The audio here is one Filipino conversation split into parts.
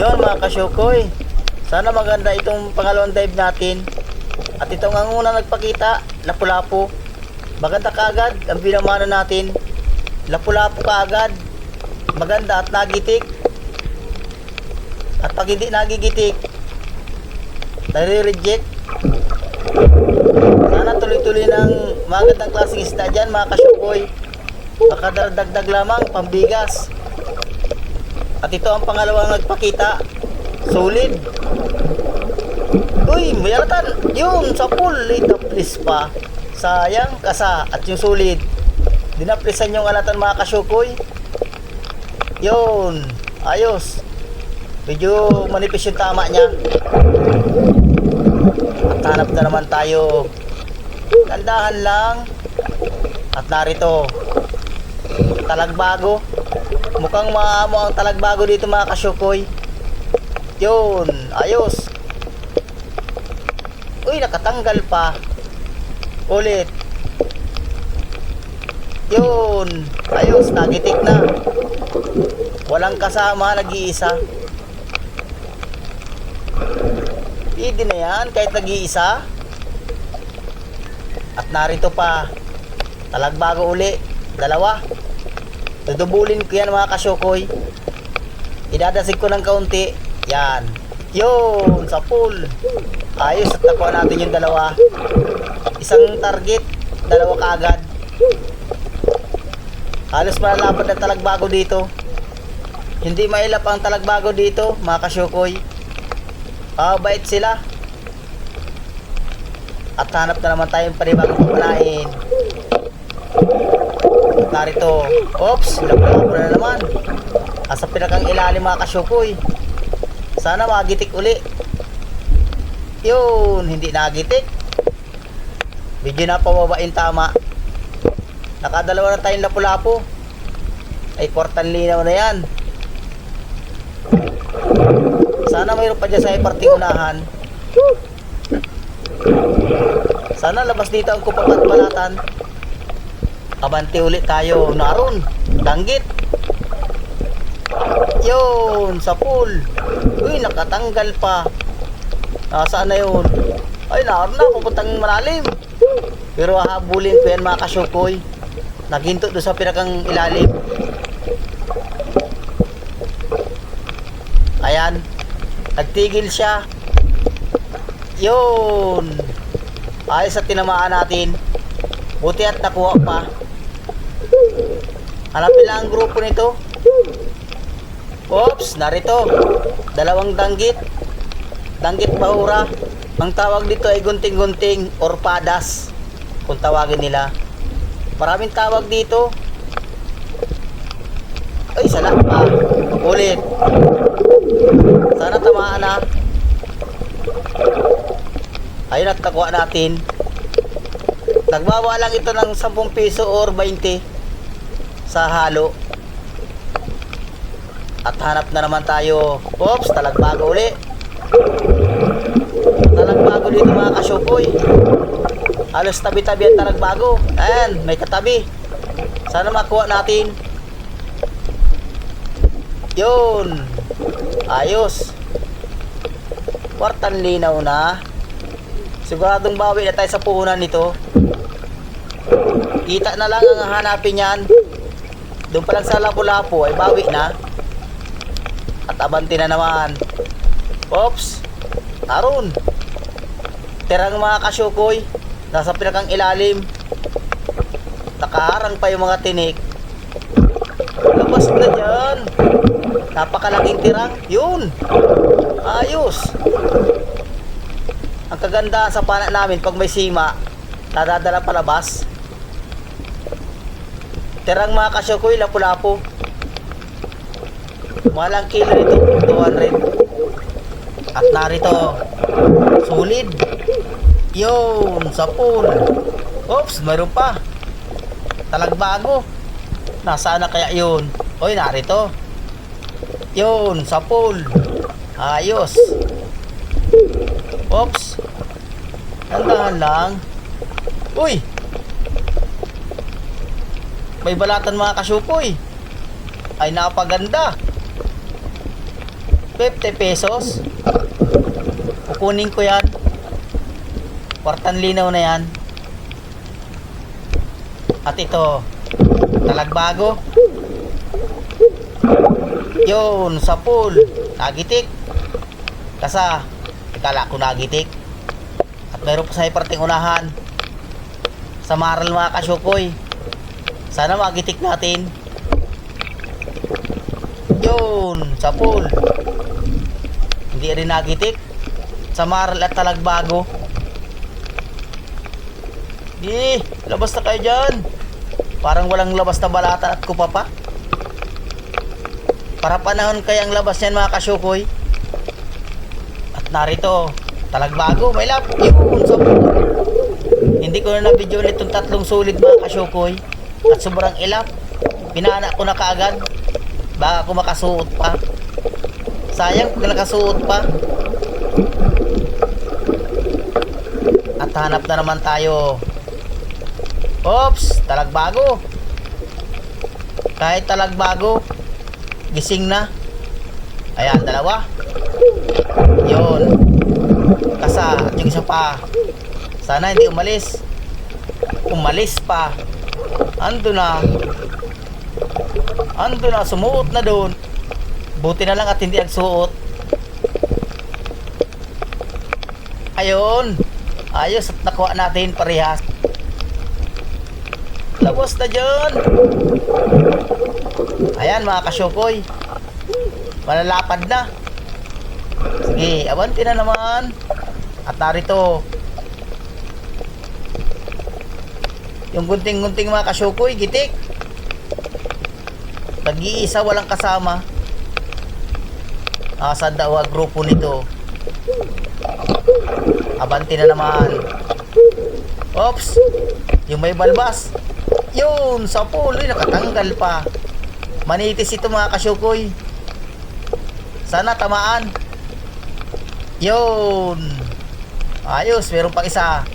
Yun mga kasyukoy, sana maganda itong pangalawang dive natin. At itong ang unang nagpakita, lapu-lapu. Maganda kaagad ang binamano natin. Lapu-lapu kaagad. Maganda at nagitik. At pag hindi nagigitik, nare-reject. Sana tuloy-tuloy ng magandang klaseng isda dyan mga kasyukoy. Makadaragdag lamang pambigas. At ito ang pangalawang nagpakita. Solid. Uy, mayaratan. Yun, sa pool. Dinaplis pa. Sayang, kasa. At yung solid. Dinaplisan yung alatan mga kasyukoy. Yun. Ayos. Medyo manipis yung tama niya. At hanap na naman tayo. Gandahan lang. At narito. Talagbago. Mukhang maamo ang talagbago dito mga kasyukoy. Yun, ayos. Uy, nakatanggal pa. Ulit. Yun, ayos, nagitik na. Walang kasama, nag-iisa. Pwede na yan, kahit nag-iisa. At narito pa. Talagbago uli. Dalawa. Dudubulin ko yan mga kasyukoy. Idadasig ko ng kaunti. Yan. Yun, sa pool. Ayos, at nakuha natin yung dalawa. Isang target, dalawa kaagad. Halos malapad na talagbago dito. Hindi mailap ang talagbago dito mga kasyukoy. Bait sila. At hanap na naman tayong panibagong papanain. Narito. Oops, lapu-lapu na naman. Asa pinakang ilalim mga kasyukoy. Sana magitik uli. Yun, hindi nagitik. Medyo na pababain tama. Nakadalawa na tayong lapu-lapu. Ay, kwartan linaw na yan. Sana mayroon pa dyan sa parting unahan. Sana labas dito ang kupap at balatan. Abante ulit tayo. Naroon, danggit. Yun, sa pool. Uy, nakatanggal pa. Saan na yun? Ay, naroon na, pupuntang malalim. Pero hahabulin ko yan mga kasyukoy. Naghinto doon sa pinakang ilalim. Ayan, nagtigil siya. Yun, ayos at tinamaan natin. Buti at nakuha pa. Hanapin lang ang grupo nito. Oops, narito. Dalawang danggit. Danggit bahura. Ang tawag dito ay gunting-gunting or padas, kung tawagin nila. Maraming tawag dito. Ay, sana pa. Ulit. Sana tamaan na. Ayun at nakuha natin. Nagbaba lang ito ng 10 piso or 20 sa halo. At hanap na naman tayo. Oops, talagbago uli. Talagbago dito mga kasyukoy. Halos tabi-tabi ang talagbago. Ayan, may katabi. Sana makuha natin. Yun. Ayos. Kwartan linaw na. Siguradong bawi na tayo sa puhunan nito. Kita na lang ang hanapin yan. Doon pa lang sa lapu-lapu ay bawi na. At abante na naman. Oops, naroon. Terang mga kasyukoy. Nasa pinakang ilalim. Nakaharang pa yung mga tinik. Labas na dyan. Napakalaking tirang. Yun. Ayos. Ang kagandahan sa pana namin pag may sima, nadadala palabas. Terang mga kasyukoy, lapu-lapu. Malang kilo nito, 200. At narito, solid. Yun, sa pool. Oops, mayroon pa. Talagbago. Nasaan na kaya yun? Oy, narito. Yun, sa pool. Ayos. Oops. Tandahan lang. Uy, may balatan mga kasyukoy. Ay, napaganda. 50 pesos. Kukunin ko yan. Kwartang linaw na yan. At ito, talagbago. Yun, sa pool. Nagitik. Kasa, ikala ko nagitik. At meron pa sa parting unahan. Sa maral mga kasyukoy. Sana magitik natin. Yun, sa pool. Hindi rin nagitik. Sa maral at talagbago. Labas na kayo dyan. Parang walang labas na balata at kupa pa. Para panahon kayang labas yan mga kasyukoy. At narito, talagbago, may lap. Yun, sa pool. Hindi ko na na-video ulit itong tatlong sulit mga kasyukoy. At sobrang ilap. Pinana ko na kaagad. Baka ako makasuot pa. Sayang pag nakasuot pa. At hanap na naman tayo. Oops, talagbago. Kahit talagbago, gising na. Ayan, dalawa. Yun. Kasa, at yung isa pa. Sana hindi umalis. Umalis pa. Ando na. Ando na, sumuot na doon. Buti na lang at hindi nagsuot. Ayun. Ayos at nakuha natin parehas. Labas na dyan. Ayan mga kasyukoy. Malalapad na. Sige, abanti na naman. At narito. Yung gunting-gunting mga kasyukoy, gitik. Nag-iisa, walang kasama. Saan daw ang grupo nito? Abanti na naman. Oops. Yung may balbas. Yun, sa pool. Nakatanggal pa. Manitis ito mga kasyukoy. Sana tamaan. Yun. Ayos, meron pang isa.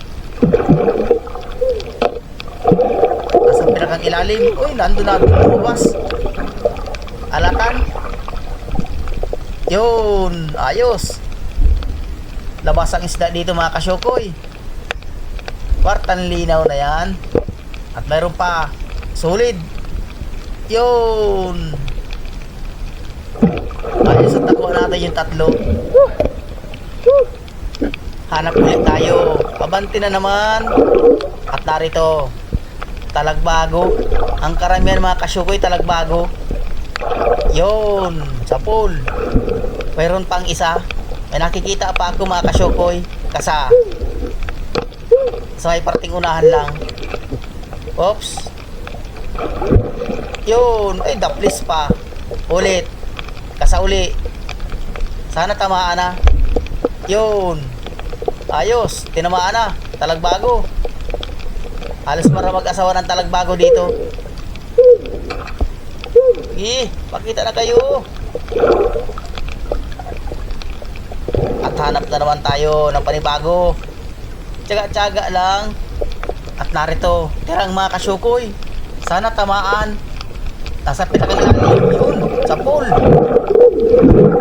Nasa pinakang ilalim. Uy, nandun na lumabas. Alatan. Yun, ayos. Labas ang isda dito mga kasyukoy. Kwartang linaw na yan. At mayroon pa. Solid. Yun. Ayos at nakuha natin yung tatlo. Hanap ulit tayo. Abanti na naman. At narito. Talagbago. Ang karamihan mga kasyukoy talagbago. Yun. Sa pool. Mayroon pang isa. May nakikita pa ako mga kasyukoy. Kasa. Sa may parting unahan lang. Oops. Yun. Ay, daplis pa. Ulit. Kasa uli. Sana tamaan na. Yun. Ayos. Tinamaan na. Talagbago. Halos para mag-asawa ng talagbago dito. Pakita na kayo. At hanap na naman tayo ng panibago. Tsaga-tsaga lang. At narito, tirang mga kasyukoy. Sana tamaan. Nasa pinakailalim yun. Sa pool.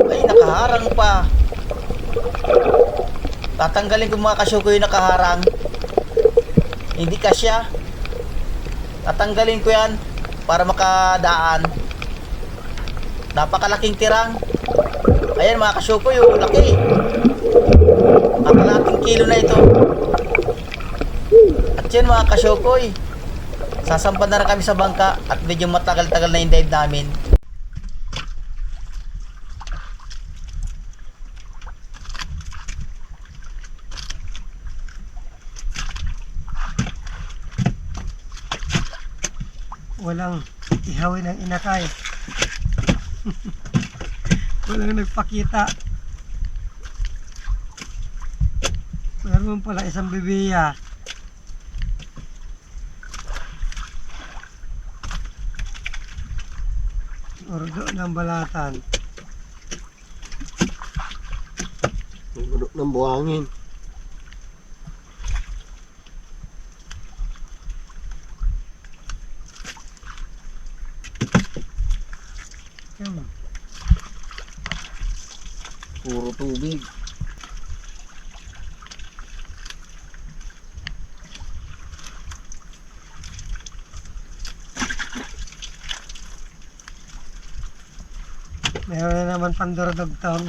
Ay, nakaharang pa. Tatanggalin ko mga kasyukoy yung nakaharang. Hindi kasya. Tatanggalin ko yan para makadaan. Napakalaking tirang. Ayan mga kasyukoy, yung laki. Nakalaking kilo na ito. At yan mga kasyukoy, sasampan na kami sa bangka at medyo matagal-tagal na yung dive namin. Walang ihawin ng inakay. Walang nagpakita. Meron pala isang bibiya. Ordo ng balatan. Ordo ng buhangin. Puro tubig. Meron na naman pandurudugtong.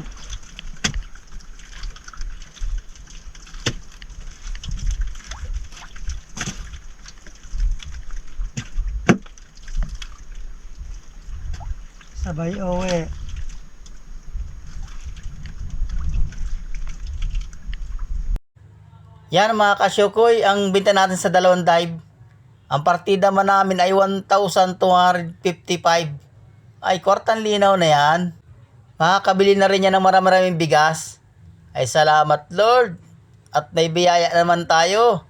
Sabay uwi. Yan mga kasyokoy, ang binta natin sa dalawang dive. Ang partida man namin ay 1,255. Ay, kwartang linaw na yan. Makakabili na rin yan ng marami-raming bigas. Ay, salamat Lord. At may biyaya naman tayo.